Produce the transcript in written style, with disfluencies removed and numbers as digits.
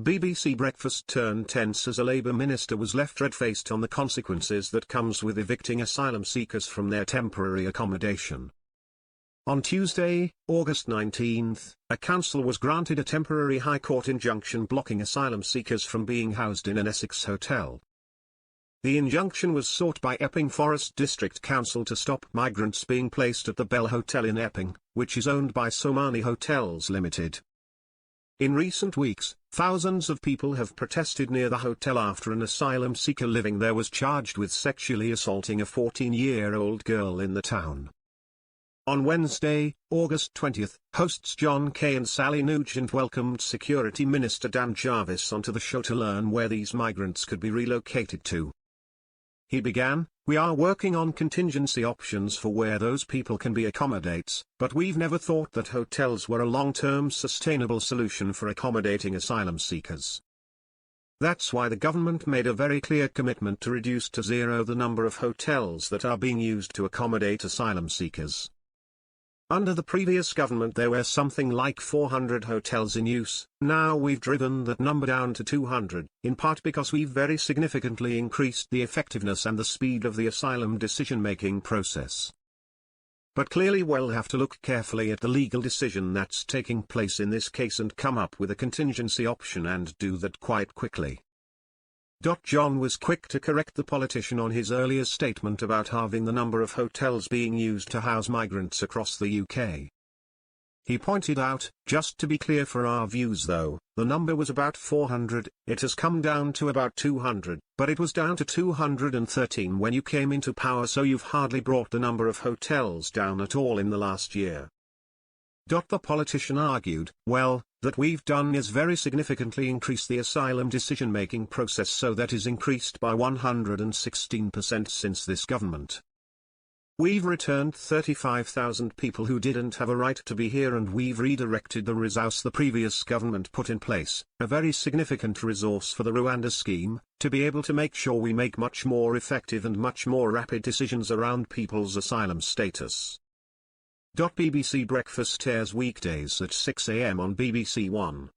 BBC Breakfast turned tense as a Labour minister was left red-faced on the consequences that comes with evicting asylum seekers from their temporary accommodation. On Tuesday, August 19, a council was granted a temporary High Court injunction blocking asylum seekers from being housed in an Essex hotel. The injunction was sought by Epping Forest District Council to stop migrants being placed at the Bell Hotel in Epping, which is owned by Somani Hotels Limited. In recent weeks, thousands of people have protested near the hotel after an asylum seeker living there was charged with sexually assaulting a 14-year-old girl in the town. On Wednesday, August 20, hosts John Kay and Sally Nugent welcomed Security Minister Dan Jarvis onto the show to learn where these migrants could be relocated to. He began, "We are working on contingency options for where those people can be accommodated, but we've never thought that hotels were a long-term sustainable solution for accommodating asylum seekers. That's why the government made a very clear commitment to reduce to zero the number of hotels that are being used to accommodate asylum seekers. Under the previous government there were something like 400 hotels in use, now we've driven that number down to 200, in part because we've very significantly increased the effectiveness and the speed of the asylum decision-making process. But clearly we'll have to look carefully at the legal decision that's taking place in this case and come up with a contingency option and do that quite quickly." John was quick to correct the politician on his earlier statement about halving the number of hotels being used to house migrants across the UK. He pointed out, "Just to be clear for our views though, the number was about 400, it has come down to about 200, but it was down to 213 when you came into power, so you've hardly brought the number of hotels down at all in the last year." The politician argued, "Well, that we've done is very significantly increase the asylum decision-making process, so that is increased by 116% since this government. We've returned 35,000 people who didn't have a right to be here, and we've redirected the resource the previous government put in place, a very significant resource for the Rwanda scheme, to be able to make sure we make much more effective and much more rapid decisions around people's asylum status." BBC Breakfast airs weekdays at 6 a.m. on BBC One.